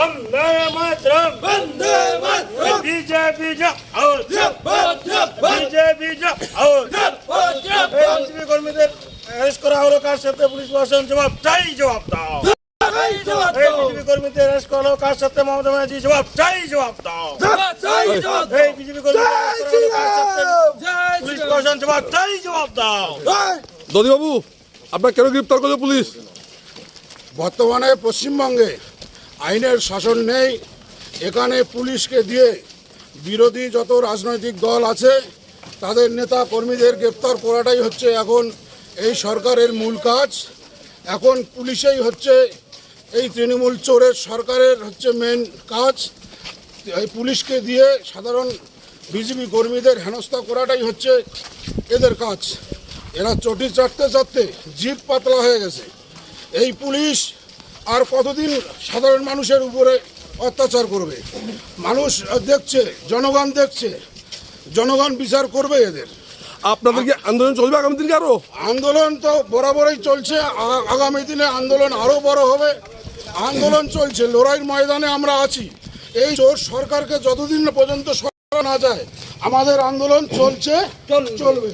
বন্দে মাতরম, বন্দে মাতরম, BJP জিন্দাবাদ, জিন্দাবাদ, জিন্দাবাদ, বিজেপি জিন্দাবাদ। জিন্দাবাদ, জিন্দাবাদ, এই বিজেপি কর্মীদের অ্যারেস্ট করা হলো, কার সাথে? পুলিশ প্রশাসন জবাব চাই, জবাব দাও। জবাব এই দাও, বিজেপি কর্মীদের অ্যারেস্ট করা হলো, কার সাথে? মমতা ব্যানার্জি জবাব চাই, জবাব দাও। চাই, জবাব এই দাও, বিজেপি কর্মীদের অ্যারেস্ট করা হলো, কার সাথে? জয় পুলিশ শ্রীরাম। প্রশাসন জবাব চাই, জবাব দাও। দধিবাবু, আপনার কেন গ্রেপ্তার করলো পুলিশ? বর্তমানে পশ্চিমবঙ্গে আইনের শাসন নেই। এখানে পুলিশকে দিয়ে বিরোধী যত রাজনৈতিক দল আছে তাদের নেতা কর্মীদের গ্রেপ্তার করাটাই হচ্ছে এখন এই সরকারের মূল কাজ। এখন পুলিশেই হচ্ছে এই তৃণমূল চোরের সরকারের হচ্ছে মেন কাজ। এই পুলিশকে দিয়ে সাধারণ বিজেপি কর্মীদের হেনস্থা করাটাই হচ্ছে এদের কাজ। এরা চটি চাটতে চাটতে জিভ পাতলা হয়ে গেছে। এই পুলিশ আর কতদিন সাধারণ মানুষের উপরে অত্যাচার করবে? মানুষ দেখছে, জনগণ দেখছে, জনগণ বিচার করবে এদের। আপনাদের কি আন্দোলন চলবে আগামী দিনকে আরো? আন্দোলন তো বরাবরই চলছে, আগামী দিনে আন্দোলন আরও বড় হবে। আন্দোলন চলছে, লড়াইয়ের ময়দানে আমরা আছি। এই জোর সরকারকে যতদিন না পর্যন্ত সরানো না যায় আমাদের আন্দোলন চলছে, চলবে।